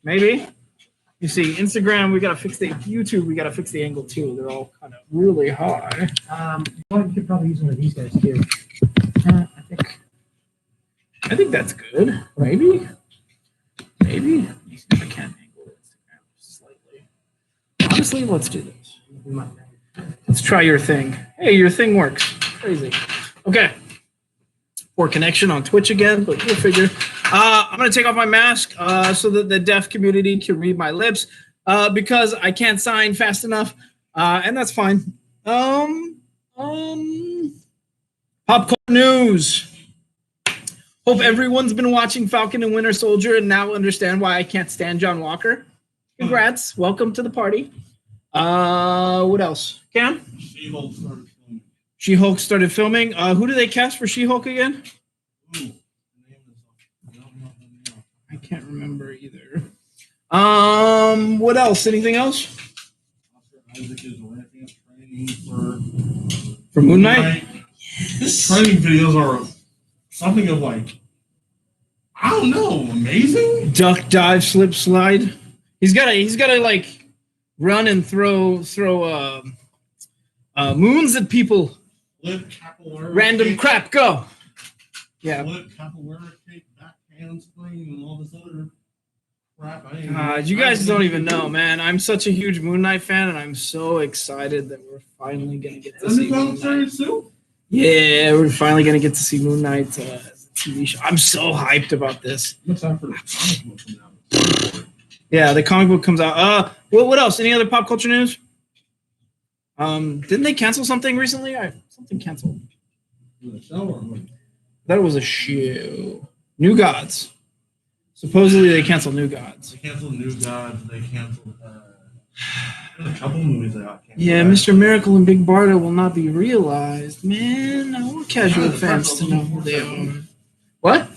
Maybe. You see, Instagram, we gotta fix the YouTube. We gotta fix the angle too. They're all kind of really high. You could probably use one of these guys too. I think that's good. Maybe. Maybe. I can't angle Instagram slightly. Honestly, let's do this. Let's try your thing. Hey, your thing works. Crazy. Okay. Poor connection on Twitch again, but we'll figure. I'm going to take off my mask so that the deaf community can read my lips because I can't sign fast enough, and that's fine. Popcorn news. Hope everyone's been watching Falcon and Winter Soldier and now understand why I can't stand John Walker. Congrats. Welcome to the party. What else? Cam? She-Hulk started filming. She-Hulk started filming. Who do they cast for She-Hulk again? Ooh. I can't remember either. What else? Anything else? Isaac is ramping up training for Moon Knight? His training videos are something of like, I don't know, amazing. Duck, dive, slip, slide. He's gotta like run and throw moons at people. Flip, capoeira, random kick, crap. Go. Yeah. Flip, capoeira, kick, back handspring, and all this other crap. You guys don't even know, man. I'm such a huge Moon Knight fan, and I'm so excited that we're finally gonna get to see Moon Knight. Yeah, we're finally gonna get to see Moon Knight as a TV show. I'm so hyped about this. What's time for the comic book coming out? Yeah, the comic book comes out. What else? Any other pop culture news? Didn't they cancel something recently? Something canceled. That was a show. New Gods. Supposedly they canceled New Gods. They canceled New Gods. They canceled a couple movies that got canceled. Yeah, Mr. Miracle and Big Barda will not be realized. Man, I want casual fans to know who they are. What?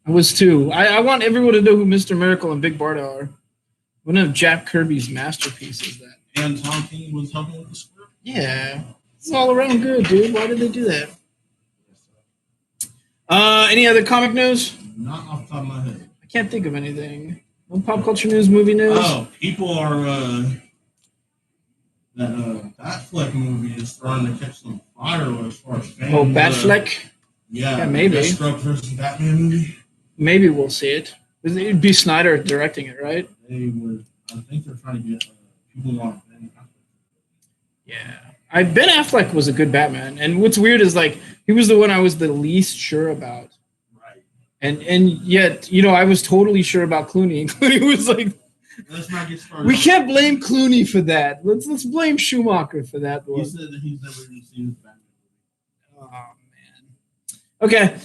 I was too. I want everyone to know who Mr. Miracle and Big Barda are. One of Jack Kirby's masterpieces. That. And Tom King was helping with the script. Yeah, it's all around good, dude. Why did they do that? Any other comic news? Not off the top of my head. I can't think of anything. No pop culture news, movie news. Oh, people are that Batfleck movie is starting to catch some fire as far as fans. Oh, Batfleck. Yeah, maybe. Deathstroke versus Batman movie. Maybe we'll see it. It'd be Snyder directing it, right? They would. I think they're trying to get people on. Yeah, Ben Affleck was a good Batman, and what's weird is like he was the one I was the least sure about. Right. And yet, I was totally sure about Clooney, and Clooney was like, "Let's not get started." We can't blame Clooney for that. Let's blame Schumacher for that one. He said that he's never even seen his Batman movie. Oh man. Okay.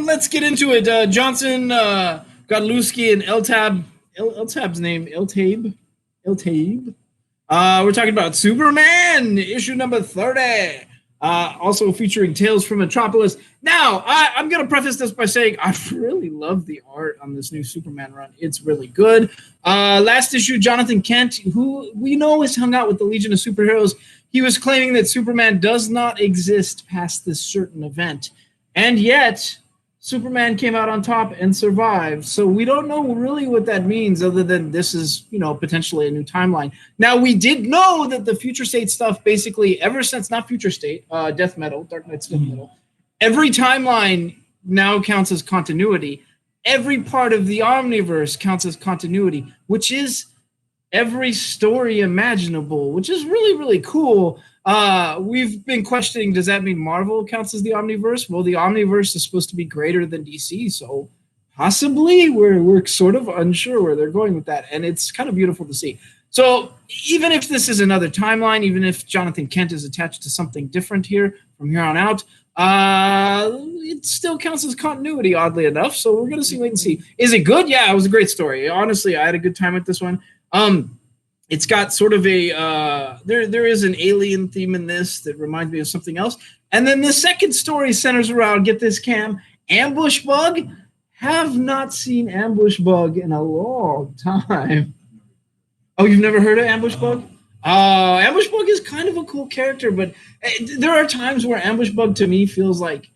Let's get into it. Johnson, Godlewski, and Eltab's name, Eltabe. We're talking about Superman, issue number 30. Also featuring Tales from Metropolis. Now, I'm going to preface this by saying I really love the art on this new Superman run. It's really good. Last issue, Jonathan Kent, who we know has hung out with the Legion of Superheroes, he was claiming that Superman does not exist past this certain event. And yet, Superman came out on top and survived. So we don't know really what that means other than this is, potentially a new timeline. Now, we did know that the Future State stuff basically, ever since, not Future State, Death Metal, Dark Knight's Death Metal, every timeline now counts as continuity. Every part of the Omniverse counts as continuity, which is every story imaginable, which is really, really cool. We've been questioning, does that mean Marvel counts as the Omniverse? Well, the Omniverse is supposed to be greater than DC, so possibly we're sort of unsure where they're going with that, and it's kind of beautiful to see. So even if this is another timeline, even if Jonathan Kent is attached to something different here from here on out, it still counts as continuity, oddly enough, so we're going to wait and see. Is it good? Yeah, it was a great story. Honestly, I had a good time with this one. It's got sort of a there is an alien theme in this that reminds me of something else. And then the second story centers around, get this, Cam, Ambush Bug. Have not seen Ambush Bug in a long time. Oh, you've never heard of Ambush Bug? Ambush Bug is kind of a cool character, but there are times where Ambush Bug to me feels like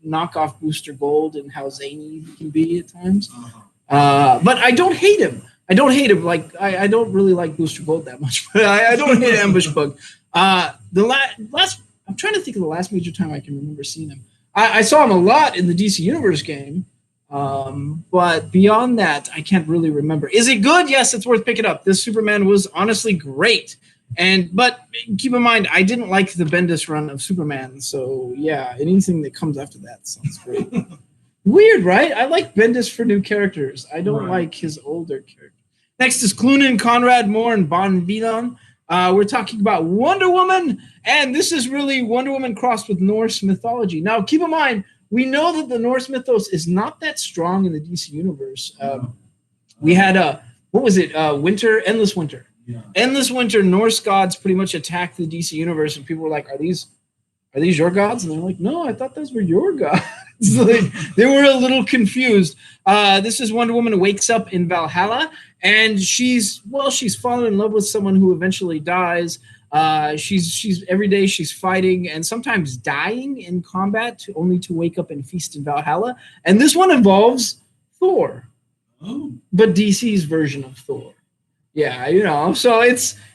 knockoff Booster Gold and how zany he can be at times. Uh-huh. But I don't hate him. I don't hate him. Like I don't really like Booster Gold that much, but I don't hate Ambush Bug. The last I'm trying to think of the last major time I can remember seeing him. I saw him a lot in the DC Universe game, but beyond that, I can't really remember. Is it good? Yes, it's worth picking up. This Superman was honestly great. But keep in mind, I didn't like the Bendis run of Superman, so yeah, anything that comes after that sounds great. Weird, right? I like Bendis for new characters. I don't like his older characters. Next is Cloonan, Conrad Moore, and Bon Vidon. We're talking about Wonder Woman, and this is really Wonder Woman crossed with Norse mythology. Now, keep in mind, we know that the Norse mythos is not that strong in the DC universe. We had what was it? Endless Winter. Yeah. Endless Winter. Norse gods pretty much attacked the DC universe, and people were like, "Are these your gods?" And they're like, "No, I thought those were your gods." They were a little confused. This is Wonder Woman wakes up in Valhalla, and she's fallen in love with someone who eventually dies. She's every day she's fighting and sometimes dying in combat only to wake up and feast in Valhalla. And this one involves Thor, but DC's version of Thor. Yeah, so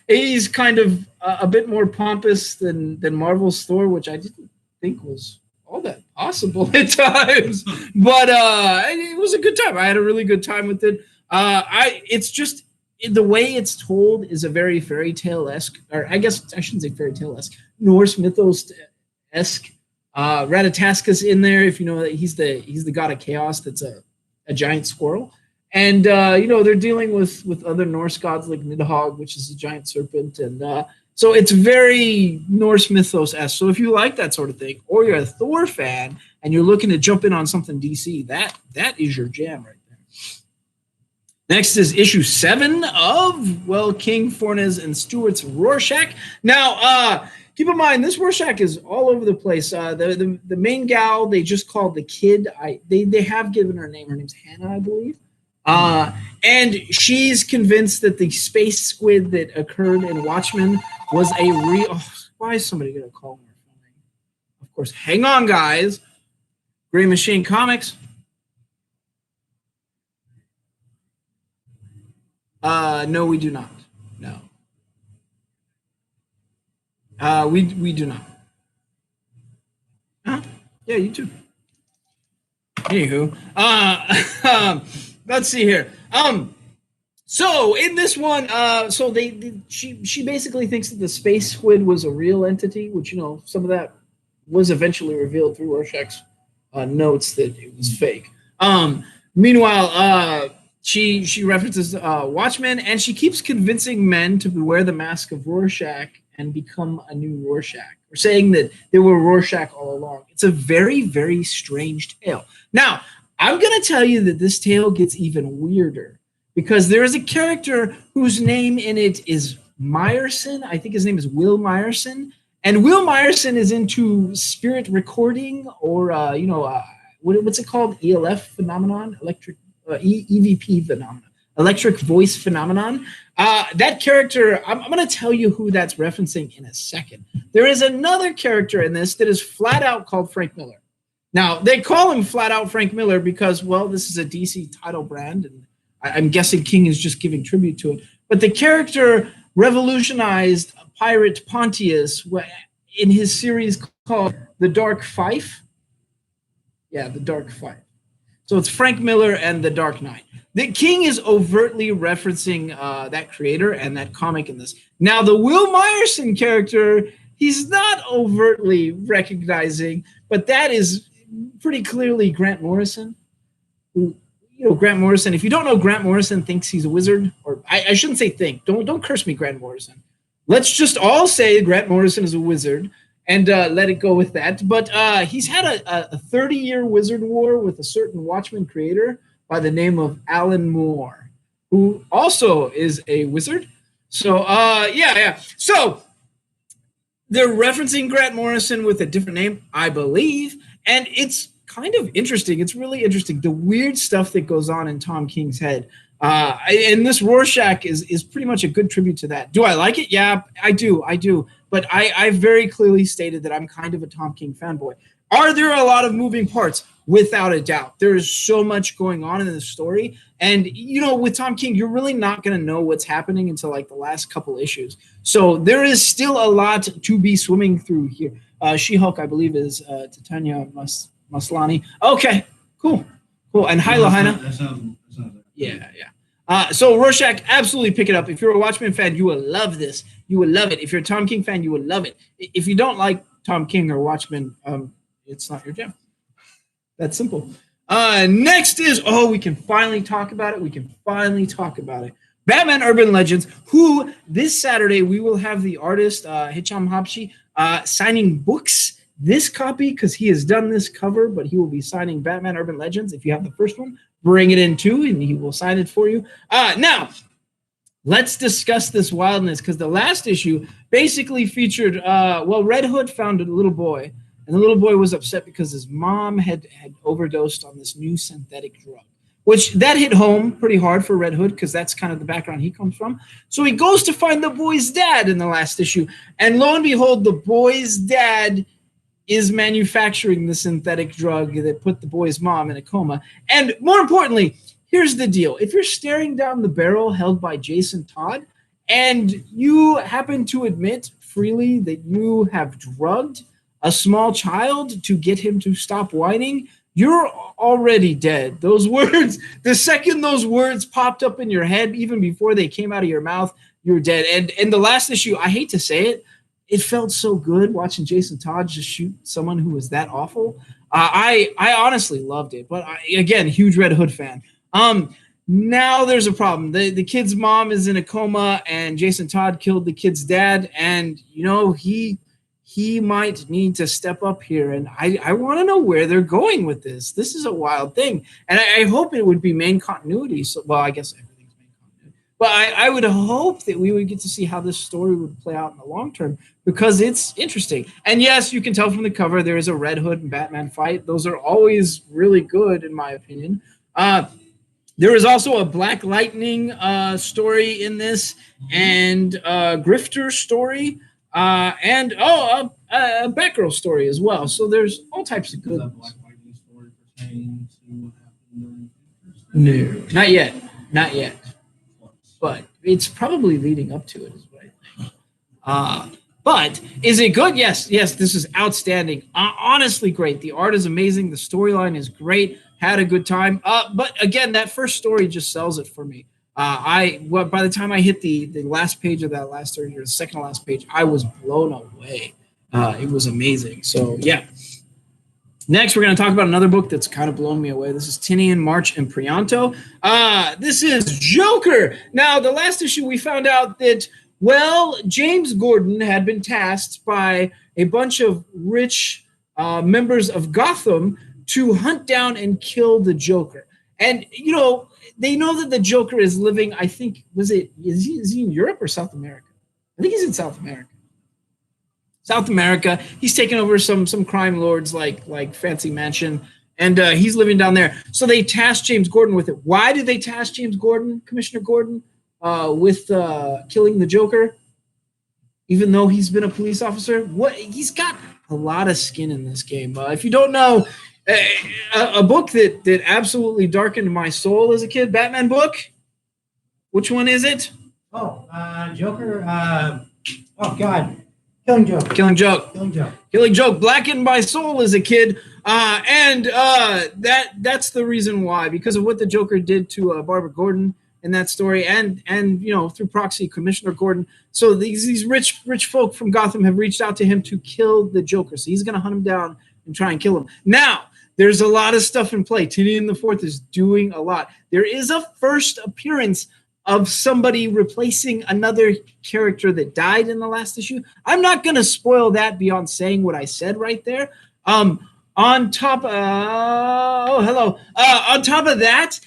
he's kind of a bit more pompous than Marvel's Thor, which I didn't think was all that possible at times. But it was a good time. I had a really good time with it. It's just the way it's told is a very fairy tale-esque, or I guess I shouldn't say fairy tale-esque, Norse mythos-esque. Ratatoska's in there, if you know that he's the god of chaos. That's a giant squirrel. And they're dealing with other Norse gods like Nidhogg, which is a giant serpent, and so it's very Norse mythos-esque. So if you like that sort of thing, or you're a Thor fan and you're looking to jump in on something DC, that is your jam right there. Next is issue 7 of King, Fornes, and Stewart's Rorschach. Now, keep in mind this Rorschach is all over the place. The main gal they just called the Kid. They have given her a name. Her name's Hannah, I believe. And she's convinced that the space squid that occurred in Watchmen was a real. Oh, why is somebody going to call me? Of course, hang on, guys. Gray Machine Comics. No, we do not. No. We do not. Huh? Yeah, you too. Anywho, let's see here. So in this one, she basically thinks that the space squid was a real entity, which some of that was eventually revealed through Rorschach's notes that it was fake. Meanwhile, she references Watchmen, and she keeps convincing men to wear the mask of Rorschach and become a new Rorschach, or saying that they were Rorschach all along. It's a very, very strange tale. Now, I'm going to tell you that this tale gets even weirder because there is a character whose name in it is Meyerson. I think his name is Will Meyerson. And Will Meyerson is into spirit recording or, what's it called? ELF phenomenon? EVP phenomenon. Electric voice phenomenon. That character, I'm going to tell you who that's referencing in a second. There is another character in this that is flat out called Frank Miller. Now, they call him flat out Frank Miller because, this is a DC title brand, and I'm guessing King is just giving tribute to it. But the character revolutionized Pirate Pontius in his series called The Dark Fife. Yeah, The Dark Fife. So it's Frank Miller and The Dark Knight. The King is overtly referencing that creator and that comic in this. Now, the Will Meyerson character, he's not overtly recognizing, but that is pretty clearly Grant Morrison. Grant Morrison. If you don't know, Grant Morrison thinks he's a wizard, or I shouldn't say think. Don't curse me, Grant Morrison. Let's just all say Grant Morrison is a wizard and let it go with that. But he's had a 30-year wizard war with a certain Watchmen creator by the name of Alan Moore, who also is a wizard. So So they're referencing Grant Morrison with a different name, I believe. And it's kind of interesting. It's really interesting. The weird stuff that goes on in Tom King's head. And this Rorschach is pretty much a good tribute to that. Do I like it? Yeah, I do. But I very clearly stated that I'm kind of a Tom King fanboy. Are there a lot of moving parts? Without a doubt. There is so much going on in the story. And, with Tom King, you're really not going to know what's happening until like the last couple issues. So there is still a lot to be swimming through here. She-Hulk, I believe, is Titania Maslany. Okay, cool. And hi, Lahaina. That sounds Yeah. So Rorschach, absolutely pick it up. If you're a Watchmen fan, you will love this. You will love it. If you're a Tom King fan, you will love it. If you don't like Tom King or Watchmen, it's not your jam. That's simple. Next is, we can finally talk about it. Batman Urban Legends, who this Saturday we will have the artist Hicham Habshi signing books. This copy, because he has done this cover, but he will be signing Batman Urban Legends. If you have the first one, bring it in too, and he will sign it for you. Now, let's discuss this wildness, because the last issue basically featured, Red Hood found a little boy. And the little boy was upset because his mom had overdosed on this new synthetic drug, which that hit home pretty hard for Red Hood because that's kind of the background he comes from. So he goes to find the boy's dad in the last issue. And lo and behold, the boy's dad is manufacturing the synthetic drug that put the boy's mom in a coma. And more importantly, here's the deal. If you're staring down the barrel held by Jason Todd and you happen to admit freely that you have drugged a small child to get him to stop whining, you're already dead. Those words, the second those words popped up in your head, even before they came out of your mouth, you're dead. And in the last issue, I hate to say it, it felt so good watching Jason Todd just shoot someone who was that awful. I honestly loved it. But again, huge Red Hood fan. Now there's a problem. The kid's mom is in a coma, and Jason Todd killed the kid's dad. And, he might need to step up here. And I want to know where they're going with this. This is a wild thing. And I hope it would be main continuity. So, well, I guess everything's main continuity. But I would hope that we would get to see how this story would play out in the long term, because it's interesting. And yes, you can tell from the cover there is a Red Hood and Batman fight. Those are always really good, in my opinion. There is also a Black Lightning story in this, and a Grifter story. And a Batgirl story as well. So there's all types of good. Is that Black Lightning story pertaining to what happened No, not yet. But it's probably leading up to it, is what I think. But is it good? Yes. This is outstanding. Honestly, great. The art is amazing. The storyline is great. Had a good time. But again, that first story just sells it for me. By the time I hit the last page of that last story, or the second to last page, I was blown away. It was amazing. So yeah. Next, we're going to talk about another book that's kind of blown me away. This is Tinian, March, and Prianto. This is Joker. Now, the last issue we found out that, James Gordon had been tasked by a bunch of rich members of Gotham to hunt down and kill the Joker. And, they know that the Joker is living, I think, is he in Europe or South America? I think he's in South America. He's taken over some crime lords like Fancy Mansion, and he's living down there. So they tasked James Gordon with it. Why did they task James Gordon, Commissioner Gordon, with killing the Joker? Even though he's been a police officer? He's got a lot of skin in this game. If you don't know, a book that absolutely darkened my soul as a kid, Batman book. Which one is it? Joker. Oh God, Killing Joke. Killing Joke blackened my soul as a kid, and that's the reason why, because of what the Joker did to Barbara Gordon in that story, and through proxy Commissioner Gordon. So these rich folk from Gotham have reached out to him to kill the Joker. So he's going to hunt him down and try and kill him. Now, there's a lot of stuff in play. Tinian the Fourth is doing a lot. There is a first appearance of somebody replacing another character that died in the last issue. I'm not going to spoil that beyond saying what I said right there. On top of that,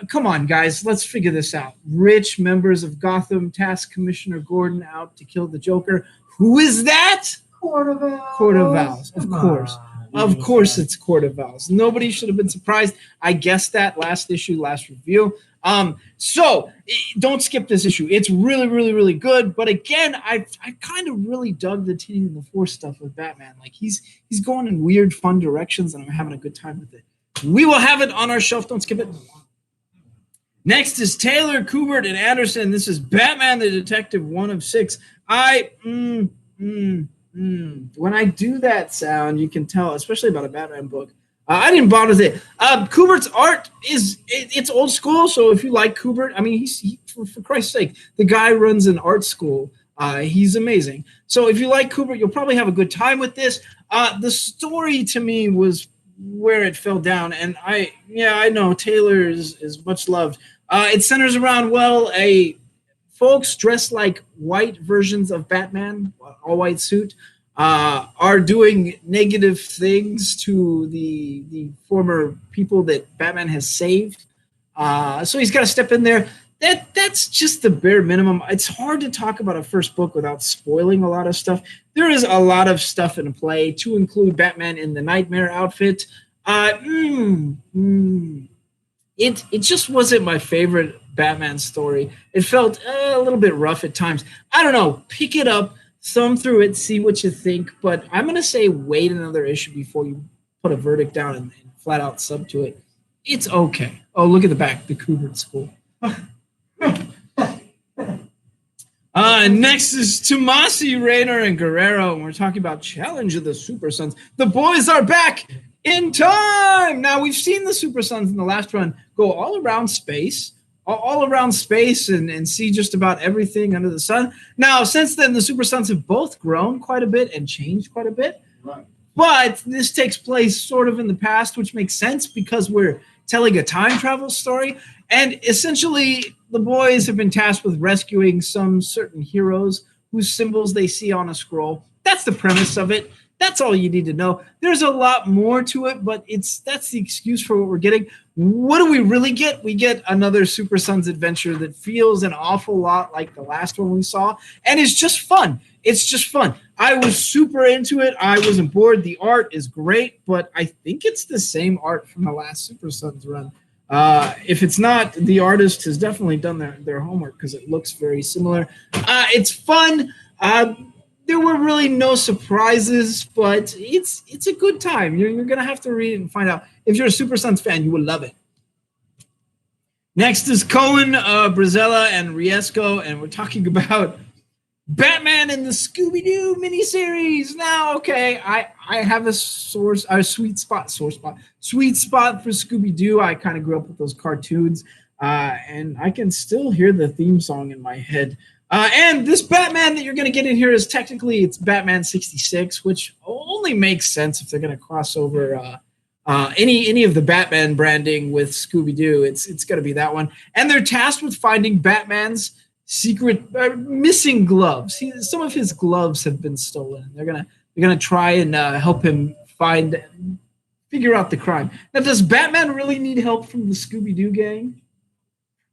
come on, guys, let's figure this out. Rich members of Gotham task Commissioner Gordon out to kill the Joker. Who is that? Court of Owls. Court of Owls, of course. Of course it's Court of Owls. Nobody should have been surprised. I guessed that last issue, last review. So don't skip this issue. It's really, really, really good. But again, I kind of really dug the Titty and the Force stuff with Batman. Like he's going in weird, fun directions, and I'm having a good time with it. We will have it on our shelf. Don't skip it. Next is Taylor, Kubert, and Anderson. This is Batman the Detective 1 of 6. When I do that sound, you can tell, especially about a Batman book, I didn't bother with it. Kubert's art it's old school, so if you like Kubert, I mean, for Christ's sake, the guy runs an art school. He's amazing. So if you like Kubert, you'll probably have a good time with this. The story to me was where it fell down, and I know Taylor is much loved. It centers around, folks dressed like white versions of Batman, all white suit, are doing negative things to the former people that Batman has saved. So he's got to step in there. That's just the bare minimum. It's hard to talk about a first book without spoiling a lot of stuff. There is a lot of stuff in play, to include Batman in the Nightmare outfit. It just wasn't my favorite Batman story. It felt a little bit rough at times. I don't know. Pick it up, thumb through it, see what you think. But I'm going to say wait another issue before you put a verdict down and flat out sub to it. It's okay. Oh, look at the back, the Kubert School. Next is Tomasi, Rayner, and Guerrero, and we're talking about Challenge of the Super Sons. The boys are back in time! Now, we've seen the Super Sons in the last run go all around space and see just about everything under the sun. Now, since then, the Super Sons have both grown quite a bit and changed quite a bit. Right. But this takes place sort of in the past, which makes sense because we're telling a time travel story. And essentially, the boys have been tasked with rescuing some certain heroes whose symbols they see on a scroll. That's the premise of it. That's all you need to know. There's a lot more to it, but that's the excuse for what we're getting. What do we really get? We get another Super Sons adventure that feels an awful lot like the last one we saw, and it's just fun. It's just fun. I was super into it. I wasn't bored. The art is great, but I think it's the same art from the last Super Sons run. If it's not, the artist has definitely done their homework because it looks very similar. It's fun. There were really no surprises, but it's a good time. You're going to have to read it and find out. If you're a Super Sons fan, you will love it. Next is Cohen, Brazella, and Riesco, and we're talking about Batman in the Scooby-Doo miniseries. Now, okay, I have a sweet spot for Scooby-Doo. I kind of grew up with those cartoons, and I can still hear the theme song in my head. And this Batman that you're going to get in here is it's Batman 66, which only makes sense if they're going to cross over any of the Batman branding with Scooby-Doo. It's going to be that one. And they're tasked with finding Batman's secret missing gloves. Some of his gloves have been stolen. They're gonna try and help him figure out the crime. Now, does Batman really need help from the Scooby-Doo gang?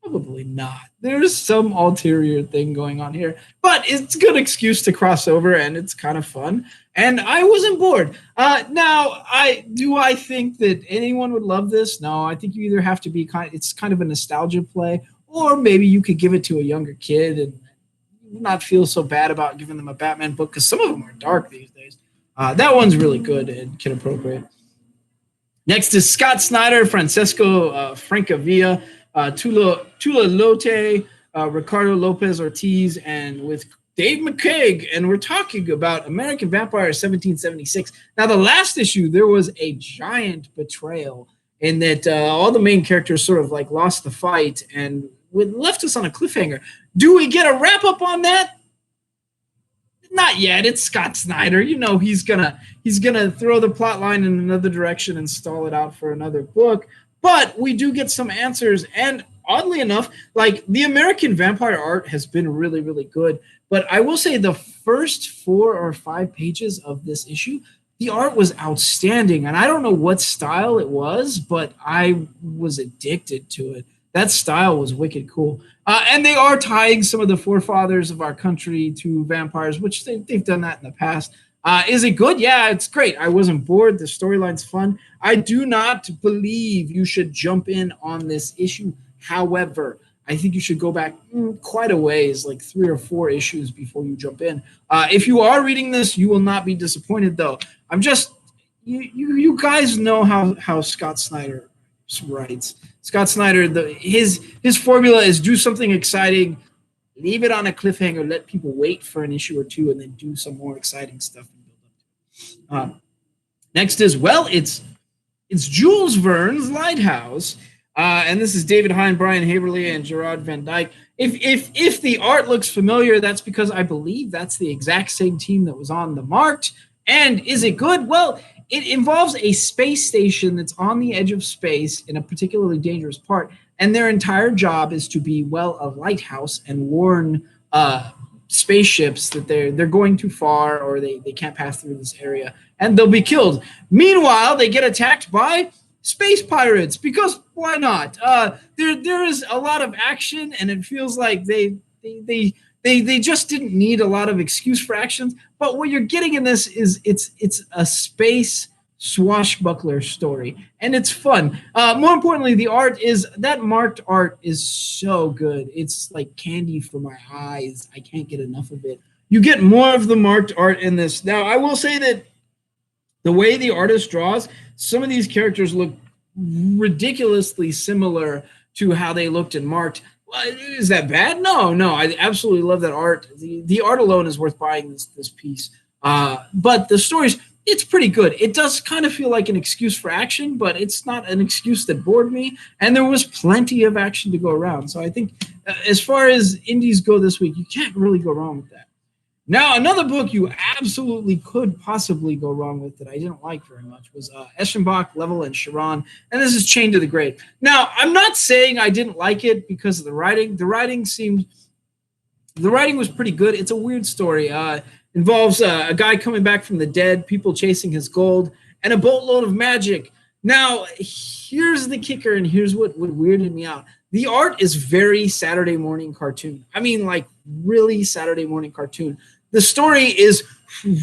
Probably not. There's some ulterior thing going on here, but it's a good excuse to cross over, and it's kind of fun. And I wasn't bored. Now, I think that anyone would love this? No, I think you either have to be it's kind of a nostalgia play, or maybe you could give it to a younger kid and not feel so bad about giving them a Batman book, because some of them are dark these days. That one's really good and kid appropriate. Next is Scott Snyder, Francesco Francavilla, Tula Lote, Ricardo Lopez Ortiz, and with Dave McCaig, and we're talking about American Vampire 1776. Now, the last issue, there was a giant betrayal in that all the main characters sort of like lost the fight and left us on a cliffhanger. Do we get a wrap-up on that? Not yet. It's Scott Snyder. You know he's gonna throw the plot line in another direction and stall it out for another book. But we do get some answers, and oddly enough, like the American Vampire art has been really, really good. But I will say the first 4 or 5 pages of this issue, the art was outstanding. And I don't know what style it was, but I was addicted to it. That style was wicked cool. And they are tying some of the forefathers of our country to vampires, which they've done that in the past. Is it good? Yeah, it's great. I wasn't bored. The storyline's fun. I do not believe you should jump in on this issue. However, I think you should go back quite a ways, like 3 or 4 issues before you jump in. If you are reading this, you will not be disappointed, though. I'm just you guys know how Scott Snyder writes. Scott Snyder, his formula is do something exciting, leave it on a cliffhanger, let people wait for an issue or 2, and then do some more exciting stuff. Next is, well, it's Jules Verne's Lighthouse, and this is David Hine, Brian Haverly, and Gerard Van Dyke. If the art looks familiar, that's because I believe that's the exact same team that was on The Marked. And is it good? Well, it involves a space station that's on the edge of space in a particularly dangerous part, and their entire job is to be, well, a lighthouse and warn spaceships that they're going too far or they can't pass through this area, and they'll be killed. Meanwhile, they get attacked by space pirates, because why not? There is a lot of action, and it feels like they just didn't need a lot of excuse for actions. But what you're getting in this is it's a space swashbuckler story, and it's fun. More importantly, the art is that Marked art is so good. It's like candy for my eyes. I can't get enough of it. You get more of the Marked art in this. Now, I will say that the way the artist draws, some of these characters look ridiculously similar to how they looked in Marked. Is that bad? No. I absolutely love that art. The art alone is worth buying this piece. But the stories, it's pretty good. It does kind of feel like an excuse for action, but it's not an excuse that bored me. And there was plenty of action to go around. So I think as far as indies go this week, you can't really go wrong with that. Now, another book you absolutely could possibly go wrong with that I didn't like very much was Eschenbach, Level, and Sharon, and this is Chained to the Grave. Now, I'm not saying I didn't like it because of the writing. The writing was pretty good. It's a weird story. Involves a guy coming back from the dead, people chasing his gold, and a boatload of magic. Now, here's the kicker, and here's what weirded me out. The art is very Saturday morning cartoon. I mean, like, really Saturday morning cartoon. The story is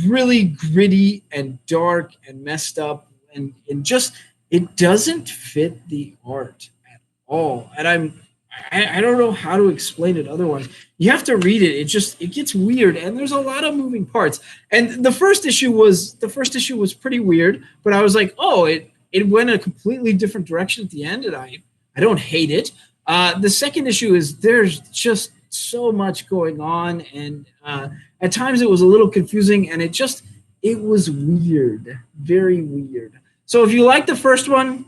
really gritty and dark and messed up, and just it doesn't fit the art at all. And I don't know how to explain it otherwise. You have to read it. It gets weird, and there's a lot of moving parts. And the first issue was pretty weird, but I was like, oh, it went a completely different direction at the end, and I don't hate it. The second issue is there's just so much going on, and at times it was a little confusing, and it was weird, very weird. So if you like the first one,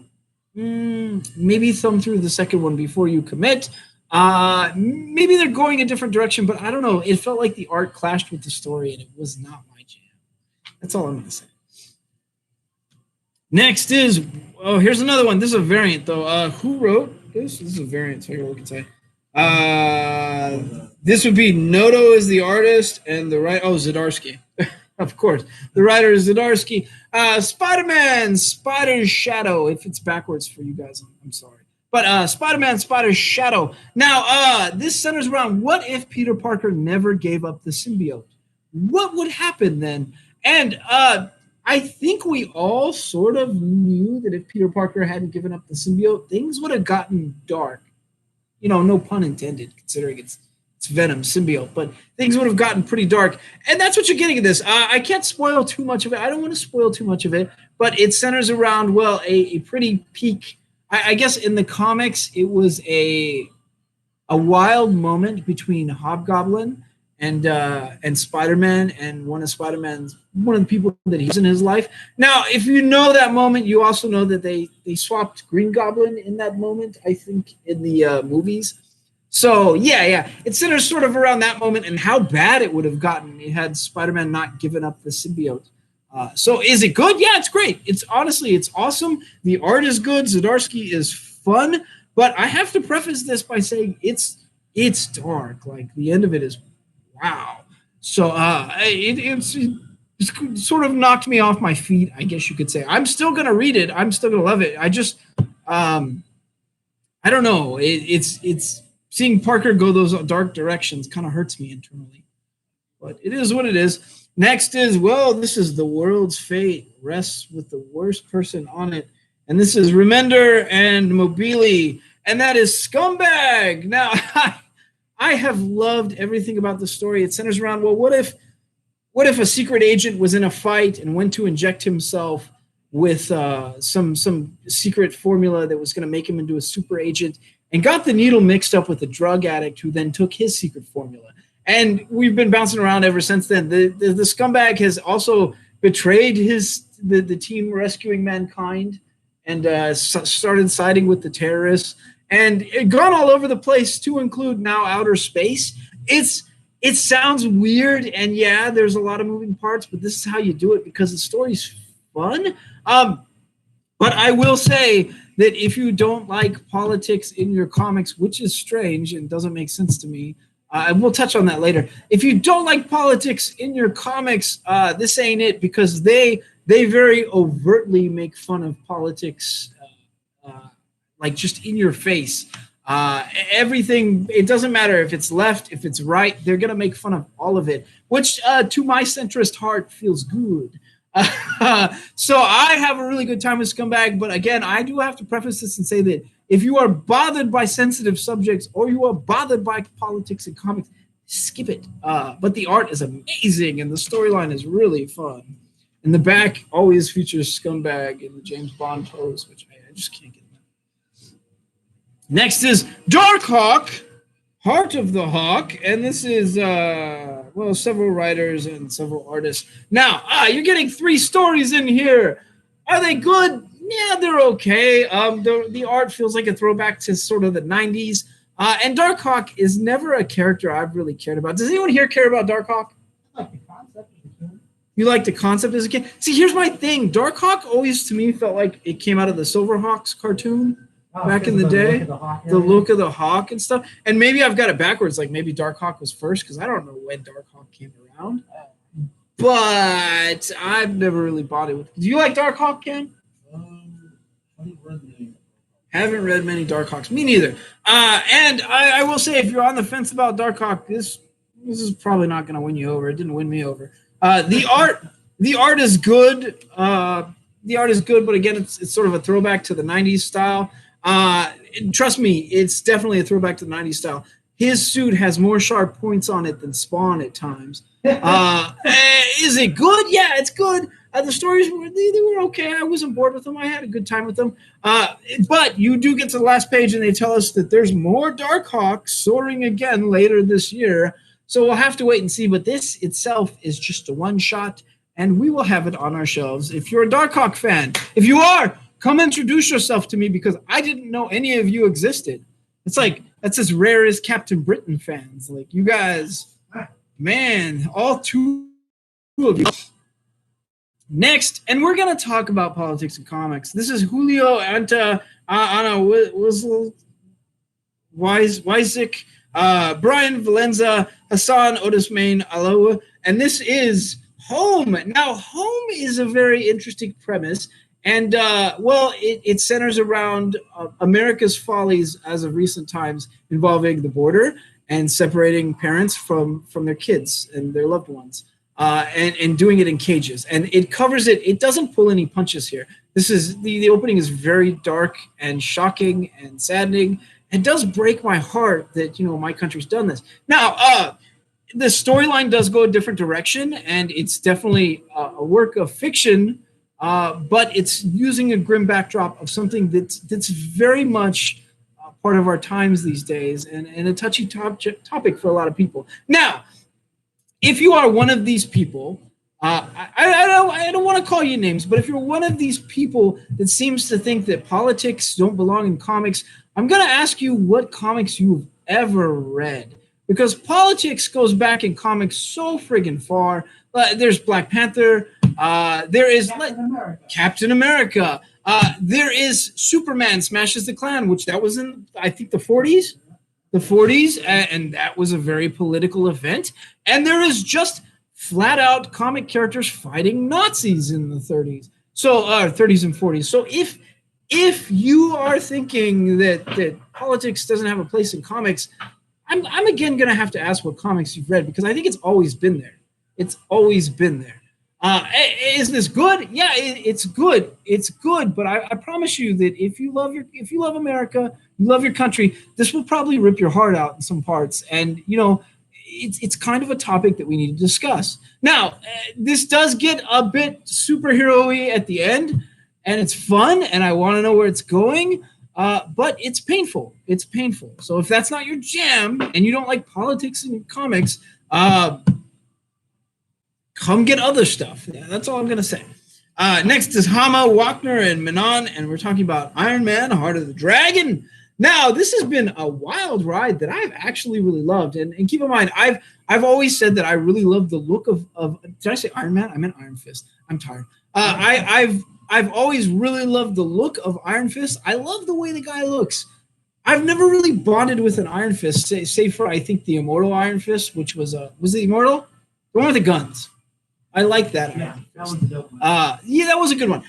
maybe thumb through the second one before you commit. Maybe they're going a different direction, but I don't know. It felt like the art clashed with the story, and it was not my jam. That's all I'm going to say. Next is, here's another one. This is a variant, though. Who wrote this? This is a variant, so here we can say. This would be Noto is the artist, and the writer, Zdarsky. Of course. The writer is Zdarsky. Spider-Man, Spider's Shadow. If it's backwards for you guys, I'm sorry. But Spider-Man, Spider's Shadow. Now, this centers around what if Peter Parker never gave up the symbiote? What would happen then? And I think we all sort of knew that if Peter Parker hadn't given up the symbiote, things would have gotten dark. You know, no pun intended, considering it's Venom symbiote, but things would have gotten pretty dark, and that's what you're getting in this. I can't spoil too much of it. I don't want to spoil too much of it, but it centers around, well, a pretty peak. I guess in the comics, it was a wild moment between Hobgoblin and Spider-Man, and one of the people that he's in his life. Now, if you know that moment, you also know that they swapped Green Goblin in that moment, I think, in the movies. So, yeah. It centers sort of around that moment and how bad it would have gotten had Spider-Man not given up the symbiote. So is it good? Yeah, it's great. It's awesome. The art is good. Zdarsky is fun. But I have to preface this by saying it's dark. Like, the end of it is wow. So it's sort of knocked me off my feet, I guess you could say. I'm still going to read it. I'm still going to love it. I just, I don't know. It's seeing Parker go those dark directions kind of hurts me internally. But it is what it is. Next is, well, this is the world's fate rests with the worst person on it. And this is Remender and Mobili. And that is Scumbag. Now, I have loved everything about the story. It centers around, well, what if a secret agent was in a fight and went to inject himself with some secret formula that was going to make him into a super agent and got the needle mixed up with a drug addict who then took his secret formula. And we've been bouncing around ever since then. The scumbag has also betrayed the team rescuing mankind and started siding with the terrorists and gone all over the place to include now outer space. It sounds weird, and yeah, there's a lot of moving parts, but this is how you do it because the story's fun. But I will say that if you don't like politics in your comics, which is strange and doesn't make sense to me, and we'll touch on that later. If you don't like politics in your comics, this ain't it, because they very overtly make fun of politics, like just in your face. Everything, it doesn't matter if it's left, if it's right, they're going to make fun of all of it, which to my centrist heart feels good. So I have a really good time with Scumbag, but again, I do have to preface this and say that if you are bothered by sensitive subjects or you are bothered by politics and comics, skip it. But the art is amazing and the storyline is really fun. And the back always features Scumbag in the James Bond pose, which I just can't get enough. Next is Darkhawk, Heart of the Hawk, and this is several writers and several artists. Now, you're getting 3 stories in here. Are they good? Yeah, they're okay. The art feels like a throwback to sort of the 90s. And Darkhawk is never a character I've really cared about. Does anyone here care about Darkhawk? I like the concept as a kid. You like the concept as a kid? See, here's my thing. Darkhawk always, to me, felt like it came out of the Silverhawks cartoon back in the day. The look of the hawk and stuff. And maybe I've got it backwards. Like maybe Darkhawk was first, because I don't know when Darkhawk came around. But I've never really bought it. Do you like Darkhawk, Ken? Haven't read many Darkhawks. Me neither. And I will say, if you're on the fence about Darkhawk, this is probably not going to win you over. It didn't win me over. The art is good. The art is good, but again, it's sort of a throwback to the 90s style. Trust me, it's definitely a throwback to the 90s style. His suit has more sharp points on it than Spawn at times. Is it good? Yeah, it's good. The stories they were okay. I wasn't bored with them. I had a good time with them. But you do get to the last page, and they tell us that there's more Darkhawk soaring again later this year. So we'll have to wait and see. But this itself is just a one-shot, and we will have it on our shelves. If you're a Darkhawk fan, if you are, come introduce yourself to me, because I didn't know any of you existed. It's like, that's as rare as Captain Britain fans. Like, you guys, man, all 2 of you. Next, and we're going to talk about politics and comics. This is Julio Anta, Anna Weisick, Brian Valenza, Hassan Otismain Aloha, and this is Home. Now, Home is a very interesting premise, and, it centers around America's follies as of recent times involving the border and separating parents from their kids and their loved ones. And doing it in cages, and it covers it. It doesn't pull any punches here. This is the opening is very dark and shocking and saddening. It does break my heart that my country's done this. Now, the storyline does go a different direction, and it's definitely a work of fiction, but it's using a grim backdrop of something that's very much part of our times these days, and a touchy topic for a lot of people. Now, if you are one of these people, I don't want to call you names, but if you're one of these people that seems to think that politics don't belong in comics, I'm going to ask you what comics you've ever read. Because politics goes back in comics so friggin' far. There's Black Panther. There is Captain America. There is Superman Smashes the Klan, which that was in, I think, the 40s. And that was a very political event. And there is just flat out comic characters fighting Nazis in the 30s. So 30s and 40s. So if you are thinking that politics doesn't have a place in comics, I'm again going to have to ask what comics you've read, because I think it's always been there. It's always been there. Is this good? Yeah, it's good. It's good. But I promise you that if you love America, you love your country, this will probably rip your heart out in some parts. And it's kind of a topic that we need to discuss. Now, this does get a bit superhero-y at the end, and it's fun, and I want to know where it's going. But it's painful. It's painful. So if that's not your jam and you don't like politics and comics, come get other stuff. Yeah, that's all I'm going to say. Next is Hama, Wagner, and Manon, and we're talking about Iron Man, Heart of the Dragon. Now, this has been a wild ride that I've actually really loved. And keep in mind, I've always said that I really love the look of did I say Iron Man? I meant Iron Fist. I'm tired. I've always really loved the look of Iron Fist. I love the way the guy looks. I've never really bonded with an Iron Fist, say for, I think, the Immortal Iron Fist, which was it Immortal? The one with the guns. I like that. Yeah, that was a dope one. Yeah, that was a good one.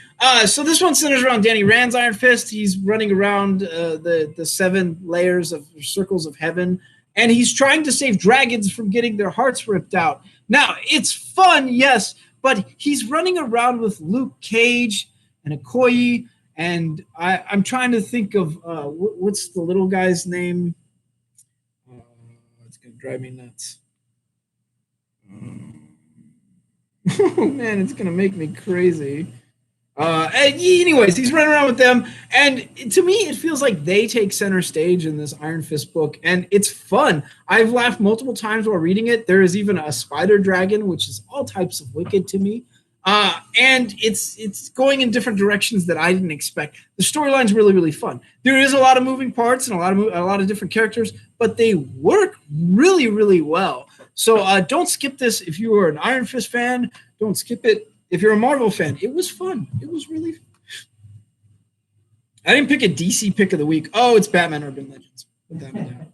So this one centers around Danny Rand's Iron Fist. He's running around the 7 layers of circles of heaven, and he's trying to save dragons from getting their hearts ripped out. Now, it's fun, yes, but he's running around with Luke Cage and Okoye, and I'm trying to think of what's the little guy's name? It's going to drive me nuts. Oh man, it's gonna make me crazy. Anyways, he's running around with them, and to me, it feels like they take center stage in this Iron Fist book, and it's fun. I've laughed multiple times while reading it. There is even a spider dragon, which is all types of wicked to me, and it's going in different directions that I didn't expect. The storyline's really, really fun. There is a lot of moving parts and a lot of different characters, but they work really, really well. So don't skip this if you are an Iron Fist fan. Don't skip it if you're a Marvel fan. It was fun. It was really fun. I didn't pick a DC pick of the week. Oh, it's Batman Urban Legends. Put that down.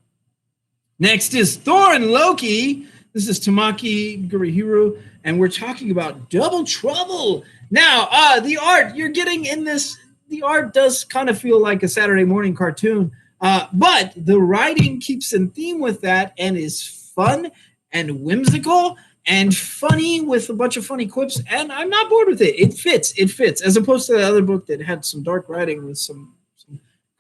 Next is Thor and Loki. This is Tamaki Gurihiru, and we're talking about Double Trouble. Now, the art you're getting in this, the art does kind of feel like a Saturday morning cartoon, but the writing keeps in theme with that and is fun and whimsical and funny with a bunch of funny quips, and I'm not bored with it. It fits, as opposed to the other book that had some dark writing with some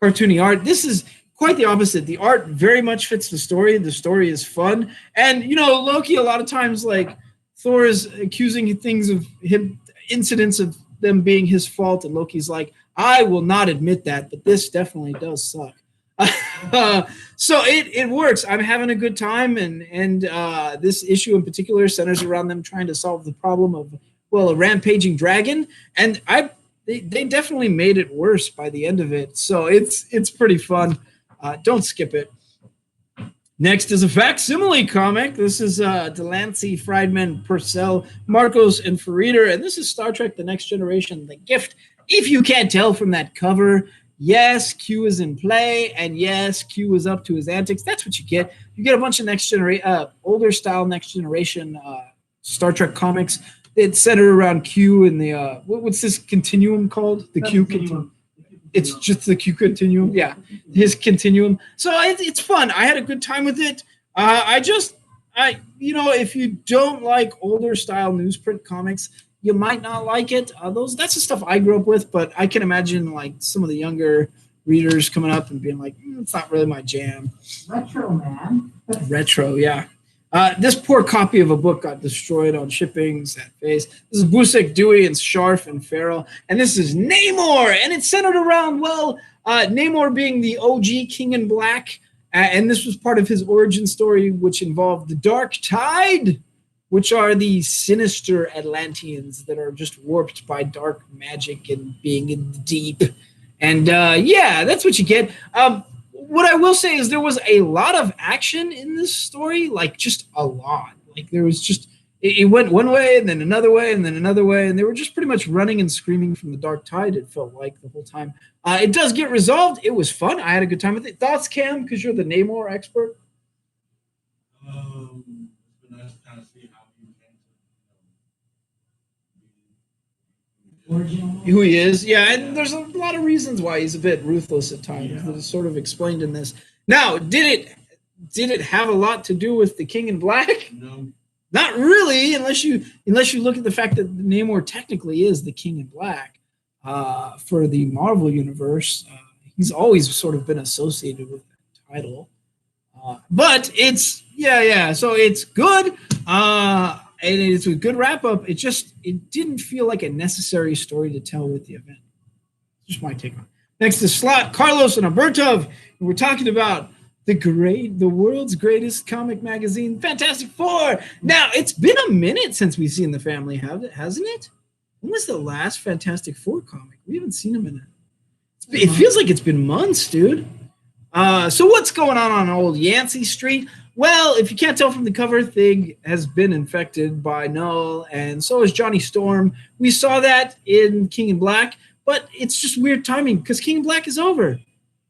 cartoony art. This is quite the opposite. The art very much fits the story. The story is fun, and Loki, a lot of times, like, Thor is accusing things of him, incidents of them being his fault, and Loki's like, I will not admit that, but this definitely does suck. So it works. I'm having a good time, and this issue in particular centers around them trying to solve the problem of, a rampaging dragon, and they definitely made it worse by the end of it. So it's pretty fun. Don't skip it. Next is a facsimile comic. This is Delancey, Friedman, Purcell, Marcos, and Farida, and this is Star Trek: The Next Generation: The Gift. If you can't tell from that cover, yes, Q is in play, and yes, Q is up to his antics. That's what you get. You get a bunch of older style Next Generation Star Trek comics. It's centered around Q and the what's this continuum called? The Q continuum. It's just the Q continuum. Yeah, his continuum. So it's fun. I had a good time with it. If you don't like older style newsprint comics, you might not like it. That's the stuff I grew up with, but I can imagine like some of the younger readers coming up and being like, it's not really my jam. Retro, man. Retro, yeah. This poor copy of a book got destroyed on shipping. Sad face. This is Busek, Dewey, and Scharf and Farrell. And this is Namor. And it's centered around, Namor being the OG King in Black. And this was part of his origin story, which involved the Dark Tide, which are the sinister Atlanteans that are just warped by dark magic and being in the deep. And that's what you get. What I will say is there was a lot of action in this story, like just a lot. Like there was just, it went one way and then another way and then another way. And they were just pretty much running and screaming from the Dark Tide, it felt like the whole time. It does get resolved. It was fun. I had a good time with it. Thoughts, Cam, because you're the Namor expert? It's been nice to kind of see how he Who he is, yeah, and there's a lot of reasons why he's a bit ruthless at times that is sort of explained in this. Now, did it have a lot to do with the King in Black? No. Not really, unless you look at the fact that Namor technically is the King in Black for the Marvel universe. He's always sort of been associated with that title. But it's yeah. So it's good, and it's a good wrap up. It didn't feel like a necessary story to tell with the event. Just my take on it. Next is Slot, Carlos, and Albertov, and we're talking about the world's greatest comic magazine, Fantastic Four. Now it's been a minute since we've seen the family, hasn't it? When was the last Fantastic Four comic? We haven't seen them in it. It feels like it's been months, dude. So what's going on old Yancey Street? Well, if you can't tell from the cover, Thing has been infected by Null, and so is Johnny Storm. We saw that in King in Black, but it's just weird timing because King in Black is over.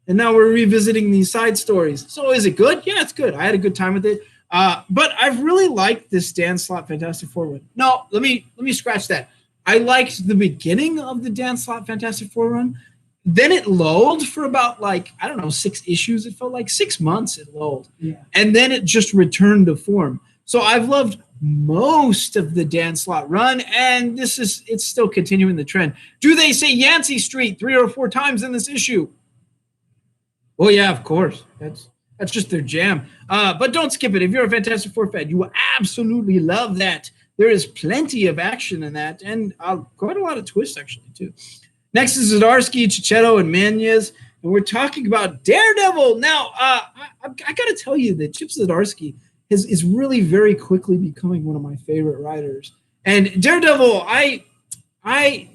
And now we're revisiting these side stories. So is it good? Yeah, it's good. I had a good time with it. But I've really liked this Dan Slott Fantastic Four run. No, let me scratch that. I liked the beginning of the Dan Slott Fantastic Four run. Then it lulled for about 6 issues. It felt like 6 months it lulled. Yeah. And then it just returned to form. So I've loved most of the Dan Slott run, and it's still continuing the trend. Do they say Yancey Street 3 or 4 times in this issue? Oh yeah, of course. That's just their jam. But don't skip it. If you're a Fantastic Four fan, you will absolutely love that. There is plenty of action in that, and quite a lot of twists actually too. Next is Zdarsky, Chichetto, and Manez, and we're talking about Daredevil. Now, I got to tell you that Chip Zdarsky is really very quickly becoming one of my favorite writers. And Daredevil, I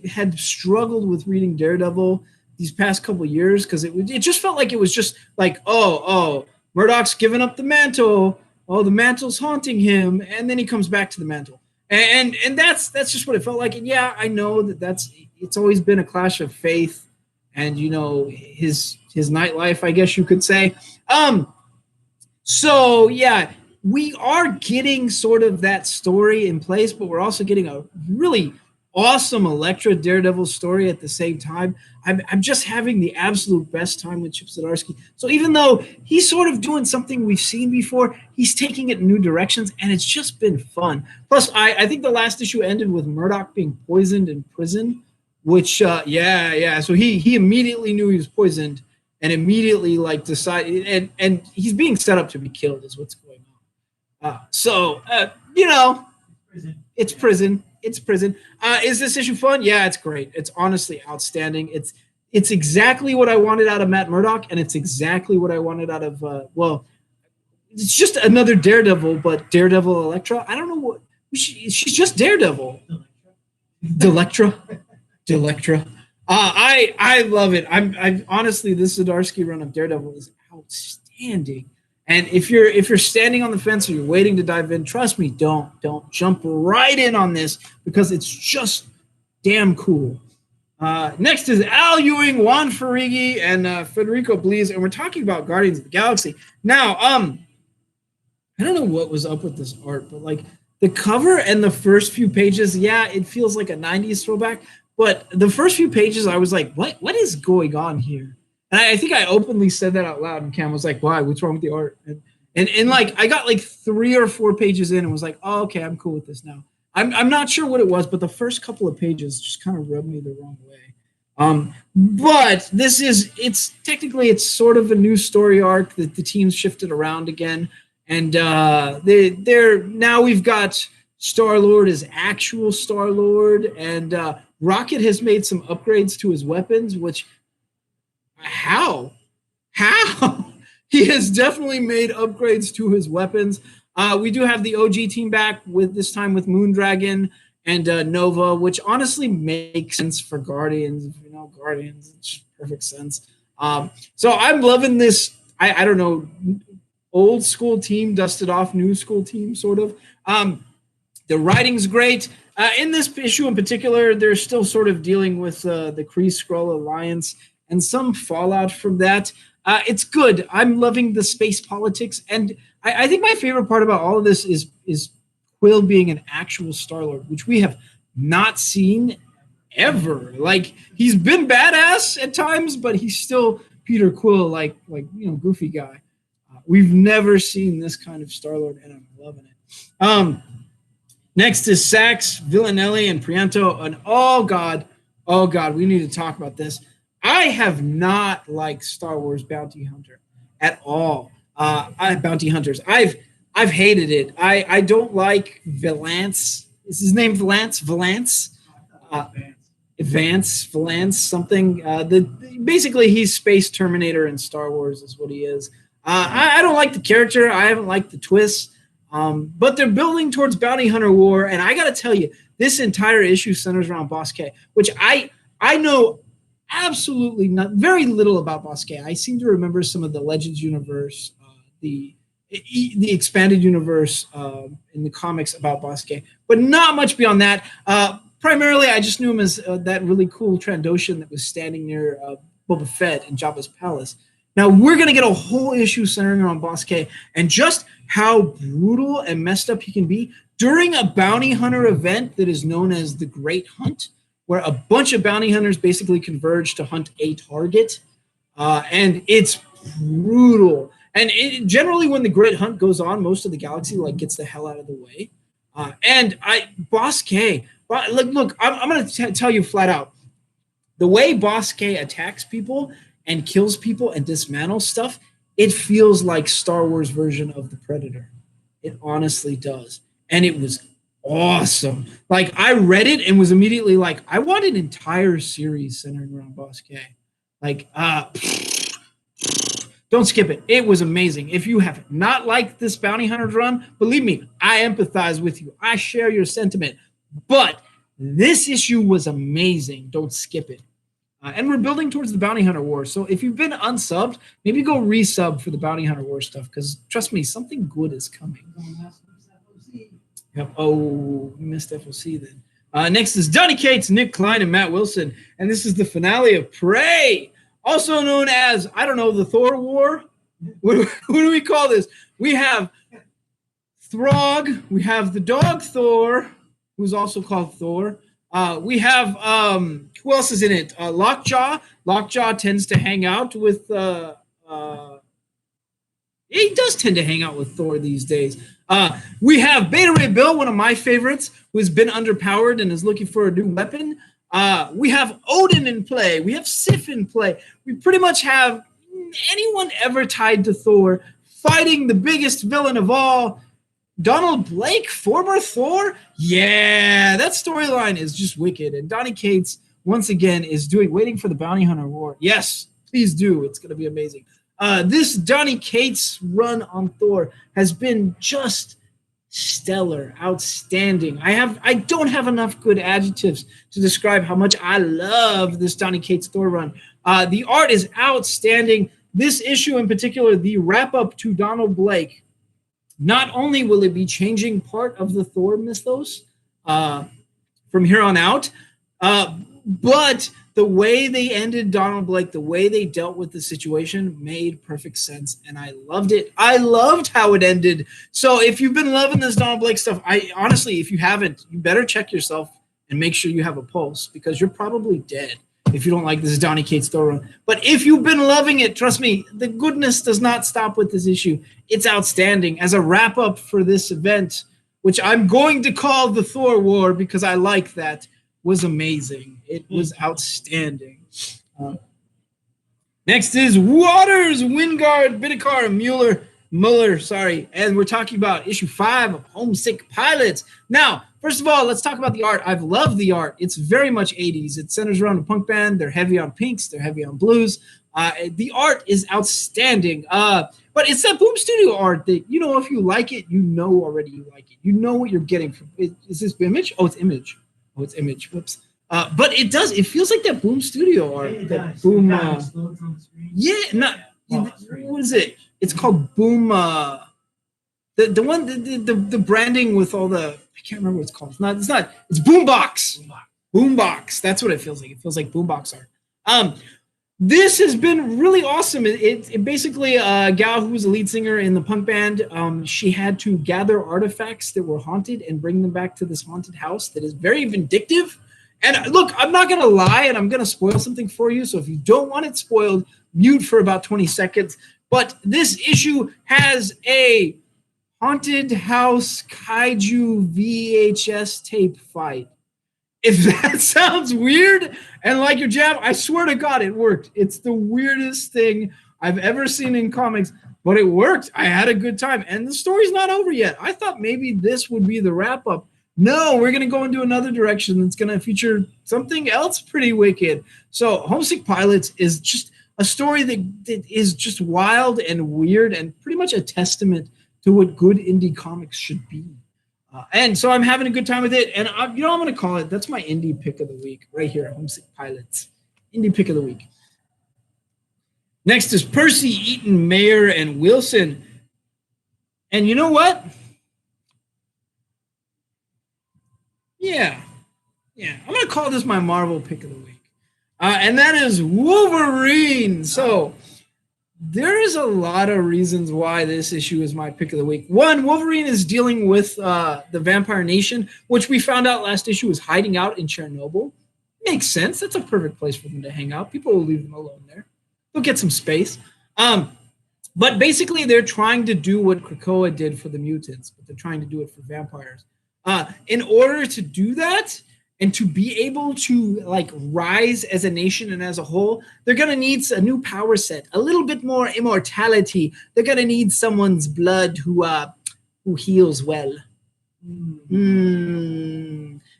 had struggled with reading Daredevil these past couple years because it just felt like it was just like, oh, Murdoch's given up the mantle. Oh, the mantle's haunting him, and then he comes back to the mantle, and that's just what it felt like. And yeah, I know it's always been a clash of faith, and his nightlife, I guess you could say. So yeah, we are getting sort of that story in place, but we're also getting a really awesome Elektra Daredevil story at the same time. I'm just having the absolute best time with Chip Zdarsky. So even though he's sort of doing something we've seen before, he's taking it in new directions, and it's just been fun. Plus, I think the last issue ended with Murdoch being poisoned in prison, which, yeah. So he immediately knew he was poisoned and immediately decided, and he's being set up to be killed is what's going on. It's prison. It's prison. Is this issue fun? Yeah, it's great. It's honestly outstanding. It's exactly what I wanted out of Matt Murdock, and it's exactly what I wanted out of it's just another Daredevil, but Daredevil Elektra. I don't know what she's just Daredevil. Delectra. I love it. I'm honestly, this Zdarsky run of Daredevil is outstanding. And if you're standing on the fence or you're waiting to dive in, trust me, don't jump right in on this because it's just damn cool. Next is Al Ewing, Juan Ferrighi, and Federico Blies, and we're talking about Guardians of the Galaxy. Now, I don't know what was up with this art, but the cover and the first few pages, yeah, it feels like a 90s throwback, but the first few pages I was like, what is going on here? And I think I openly said that out loud, and Cam was like, why? What's wrong with the art? And I got 3 or 4 pages in and was like, oh, okay, I'm cool with this now. I'm not sure what it was, but the first couple of pages just kind of rubbed me the wrong way. But it's technically sort of a new story arc that the team's shifted around again. And they're now we've got Star-Lord as actual Star-Lord, and Rocket has made some upgrades to his weapons, which how he has definitely made upgrades to his weapons. We do have the OG team back this time with Moondragon and Nova, which honestly makes sense for Guardians. If you know Guardians, it's just perfect sense. So I'm loving this. I don't know, old school team dusted off new school team sort of. The writing's great. In this issue in particular, they're still sort of dealing with the Kree-Skrull alliance and some fallout from that. It's good. I'm loving the space politics, and I think my favorite part about all of this is Quill being an actual Star-Lord, which we have not seen ever. He's been badass at times, but he's still Peter Quill, goofy guy. We've never seen this kind of Star-Lord, and I'm loving it. Next is Sax, Villanelli, and Prianto. And oh God, we need to talk about this. I have not liked Star Wars Bounty Hunter at all. Bounty Hunters. I've hated it. I don't like Valance. Is his name Valance? Valance? Valance, something. Basically, he's Space Terminator in Star Wars is what he is. I don't like the character. I haven't liked the twists. But they're building towards Bounty Hunter War, and I got to tell you, this entire issue centers around Boss K, which I know absolutely very little about Boss K. I seem to remember some of the Legends universe, the expanded universe in the comics about Boss K, but not much beyond that. Primarily, I just knew him as that really cool Trandoshan that was standing near Boba Fett in Jabba's palace. Now, we're going to get a whole issue centering around Boss K and just how brutal and messed up he can be during a bounty hunter event that is known as the Great Hunt, where a bunch of bounty hunters basically converge to hunt a target. And it's brutal. And generally, when the Great Hunt goes on, most of the galaxy gets the hell out of the way. Boss K, look, I'm going to tell you flat out, the way Boss K attacks people and kills people and dismantles stuff, it feels like Star Wars version of the Predator. It honestly does. And it was awesome. I read it and was immediately like, I want an entire series centering around Boss K. Don't skip it. It was amazing. If you have not liked this Bounty Hunters run, believe me, I empathize with you. I share your sentiment. But this issue was amazing. Don't skip it. And we're building towards the Bounty Hunter War. So if you've been unsubbed, maybe go resub for the Bounty Hunter War stuff, because trust me, something good is coming. Yep. Oh, we missed FOC then. Next is Donny Cates, Nick Klein, and Matt Wilson. And this is the finale of Prey, also known as, I don't know, the Thor War. What do we call this? We have Throg. We have the dog Thor, who's also called Thor. We have, who else is in it? Lockjaw. Lockjaw tends to hang out with, he does tend to hang out with Thor these days. We have Beta Ray Bill, one of my favorites, who has been underpowered and is looking for a new weapon. We have Odin in play. We have Sif in play. We pretty much have anyone ever tied to Thor fighting the biggest villain of all, Donald Blake, former Thor? Yeah, that storyline is just wicked. And Donny Cates, once again, is waiting for the Bounty Hunter War. Yes, please do. It's going to be amazing. This Donny Cates run on Thor has been just stellar, outstanding. I don't have enough good adjectives to describe how much I love this Donny Cates Thor run. The art is outstanding. This issue in particular, the wrap-up to Donald Blake, not only will it be changing part of the Thor mythos from here on out, but the way they ended Donald Blake, the way they dealt with the situation made perfect sense, and I loved it. I loved how it ended. So if you've been loving this Donald Blake stuff, honestly, if you haven't, you better check yourself and make sure you have a pulse, because you're probably dead if you don't like this Donny Cates Thor run. But if you've been loving it, trust me, the goodness does not stop with this issue. It's outstanding. As a wrap-up for this event, which I'm going to call the Thor War because I like that, was amazing. It was outstanding. Next is Waters, Wingard, Bidikar, and Mueller, and we're talking about issue 5 of Homesick Pilots. Now, first of all, let's talk about the art. I've loved the art. It's very much 80s. It centers around a punk band. They're heavy on pinks. They're heavy on blues. The art is outstanding. But it's that Boom Studio art that, if you like it, already you like it. You know what you're getting from it. Is this Image? Oh, it's Image. Whoops. But it feels like that Boom Studio art. That Boom. What is it? It's called Boom. The one, the branding with all the, I can't remember what it's called. It's not. It's Boombox. Boombox. That's what it feels like. It feels like Boombox art. This has been really awesome. It basically a gal who was a lead singer in the punk band. She had to gather artifacts that were haunted and bring them back to this haunted house that is very vindictive. And look, I'm not going to lie, and I'm going to spoil something for you. So if you don't want it spoiled, mute for about 20 seconds. But this issue has a haunted house kaiju VHS tape fight. If that sounds weird and like your jab, I swear to God, it worked. It's the weirdest thing I've ever seen in comics, but it worked. I had a good time, and the story's not over yet. I thought maybe this would be the wrap up. No, we're going to go into another direction that's going to feature something else pretty wicked. So Homesick Pilots is just a story that is just wild and weird and pretty much a testament to what good indie comics should be. And so I'm having a good time with it. And I'm going to call it, that's my indie pick of the week right here, Homesick Pilots. Indie pick of the week. Next is Percy, Eaton, Mayer, and Wilson. And you know what? Yeah. I'm going to call this my Marvel pick of the week. And that is Wolverine. So there is a lot of reasons why this issue is my pick of the week. One, Wolverine is dealing with the Vampire Nation, which we found out last issue was hiding out in Chernobyl. Makes sense. That's a perfect place for them to hang out. People will leave them alone there. They'll get some space. But basically, they're trying to do what Krakoa did for the mutants, but they're trying to do it for vampires. In order to do that and to be able to like rise as a nation and as a whole, they're going to need a new power set, a little bit more immortality. They're going to need someone's blood who heals well.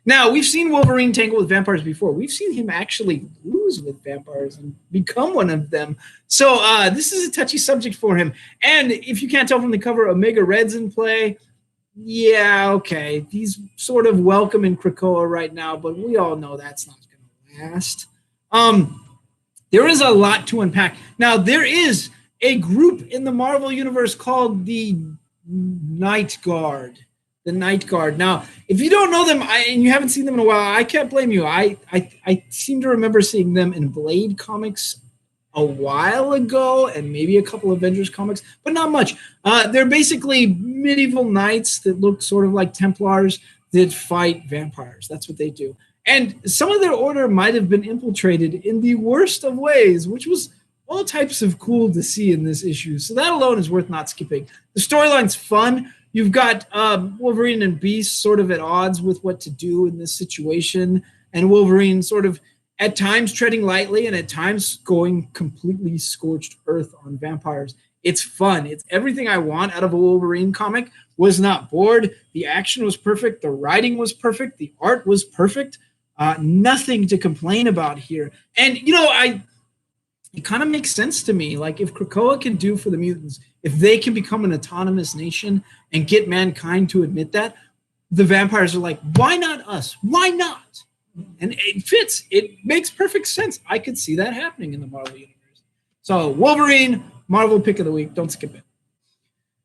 Now, we've seen Wolverine tangle with vampires before. We've seen him actually lose with vampires and become one of them. So this is a touchy subject for him. And if you can't tell from the cover, Omega Red's in play. Yeah, okay. He's sort of welcome in Krakoa right now, but we all know that's not going to last. There is a lot to unpack. Now, there is a group in the Marvel Universe called the Night Guard. The Night Guard. Now, if you don't know them and you haven't seen them in a while, I can't blame you. I seem to remember seeing them in Blade comics a while ago and maybe a couple of Avengers comics, but not much. They're basically medieval knights that look sort of like Templars that fight vampires. That's what they do. And some of their order might have been infiltrated in the worst of ways, which was all types of cool to see in this issue. So that alone is worth not skipping. The storyline's fun. You've got Wolverine and Beast sort of at odds with what to do in this situation, and Wolverine sort of at times treading lightly and at times going completely scorched earth on vampires. It's fun. It's everything I want out of a Wolverine comic. Was not bored. The action was perfect. The writing was perfect. The art was perfect. Nothing to complain about here. And, it kind of makes sense to me. Like, if Krakoa can do for the mutants, if they can become an autonomous nation and get mankind to admit that, the vampires are like, why not us? Why not? And it fits. It makes perfect sense. I could see that happening in the Marvel Universe. So Wolverine, Marvel pick of the week. Don't skip it.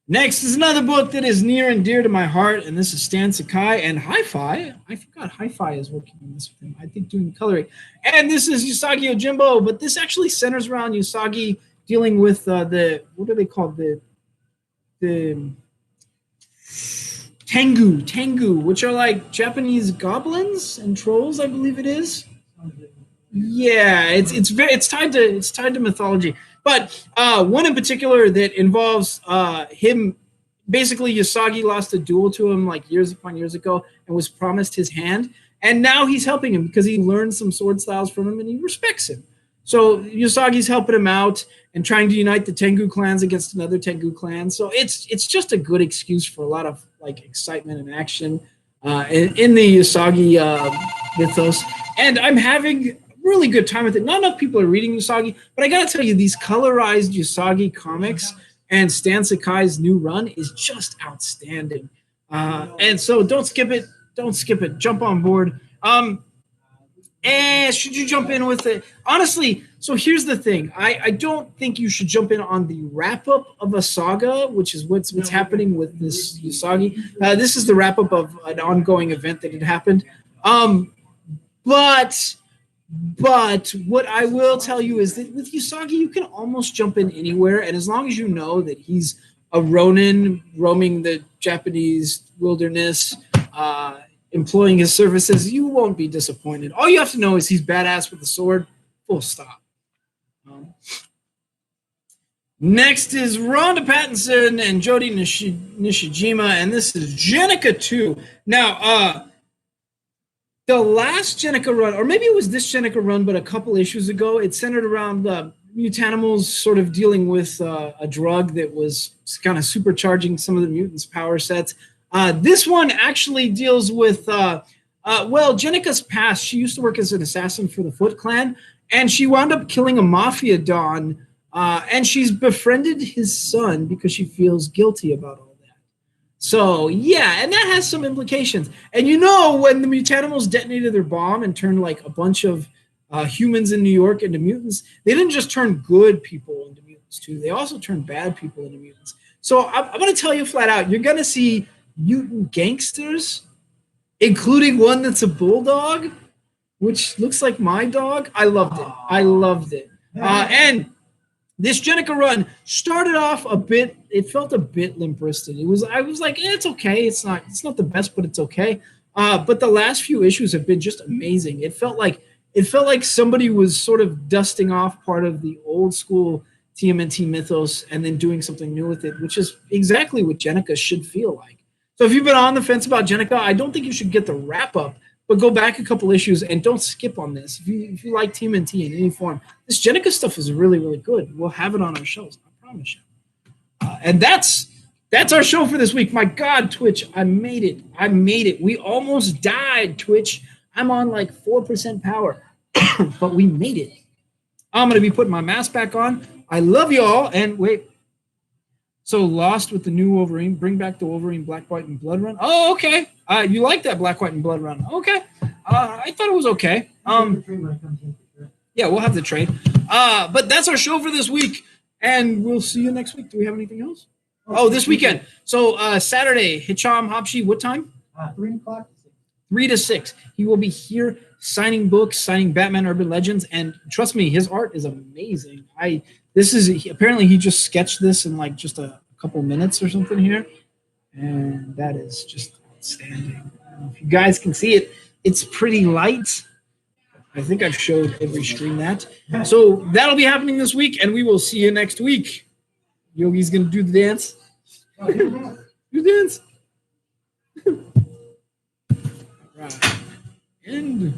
Next is another book that is near and dear to my heart, and this is Stan Sakai and Hi-Fi. I forgot Hi-Fi is working on this with him, I think doing the coloring. And this is Usagi Yojimbo, but this actually centers around Usagi dealing with what are they called? The Tengu, which are like Japanese goblins and trolls, I believe it is. Yeah, it's tied to mythology. But one in particular that involves him, basically Usagi lost a duel to him like years upon years ago and was promised his hand. And now he's helping him because he learned some sword styles from him and he respects him. So Usagi's helping him out and trying to unite the Tengu clans against another Tengu clan. So it's just a good excuse for a lot of like excitement and action in the Usagi mythos. And I'm having really good time with it. Not enough people are reading Usagi, but I gotta tell you, these colorized Usagi comics and Stan Sakai's new run is just outstanding. And so don't skip it. Jump on board. And should you jump in with it? Honestly, so here's the thing. I don't think you should jump in on the wrap-up of a saga, which is what's happening with this Usagi. This is the wrap-up of an ongoing event that had happened. But what I will tell you is that with Usagi, you can almost jump in anywhere. And as long as you know that he's a Ronin roaming the Japanese wilderness, employing his services, you won't be disappointed. All you have to know is he's badass with a sword, full stop. Next is Rhonda Pattinson and Jodie Nishijima, and this is Jenica 2. Now, the last Jenica run, or maybe it was this Jenica run, but a couple issues ago, it centered around Mutanimals sort of dealing with a drug that was kind of supercharging some of the mutants' power sets. This one actually deals with, Jenica's past. She used to work as an assassin for the Foot Clan, and she wound up killing a mafia don, and she's befriended his son because she feels guilty about all that. So, yeah, and that has some implications. And you know, when the Mutanimals detonated their bomb and turned like a bunch of humans in New York into mutants, they didn't just turn good people into mutants, too. They also turned bad people into mutants. So I'm going to tell you flat out, you're going to see mutant gangsters, including one that's a bulldog, which looks like my dog. I loved it. I loved it. And this Jenica run started off a bit. It felt a bit limp-wristed. I was like, it's okay. It's not the best, but it's okay. But the last few issues have been just amazing. It felt like somebody was sort of dusting off part of the old school TMNT mythos and then doing something new with it, which is exactly what Jenica should feel like. So if you've been on the fence about Jenica, I don't think you should get the wrap up, but go back a couple issues and don't skip on this. If you like TMNT in any form, this Jenica stuff is really, really good. We'll have it on our shows, I promise you. And that's our show for this week. My God, Twitch, I made it. We almost died, Twitch. I'm on like 4% power, but we made it. I'm going to be putting my mask back on. I love you all. And wait. So Lost with the new Wolverine. Bring back the Wolverine Black, White, and Blood run. Oh, okay. You like that Black, White, and Blood run. Okay. I thought it was okay. Yeah, we'll have the trade. But that's our show for this week. And we'll see you next week. Do we have anything else? Oh, this weekend. So Saturday, Hicham Habshi, what time? 3 o'clock. 3 to 6. He will be here signing books, signing Batman Urban Legends, and trust me, his art is amazing. Apparently he just sketched this in like just a couple minutes or something here, and that is just outstanding. If you guys can see it, it's pretty light. I think I've showed every stream that. So that'll be happening this week, and we will see you next week. Yogi's gonna do the dance. Do the dance. Right. End.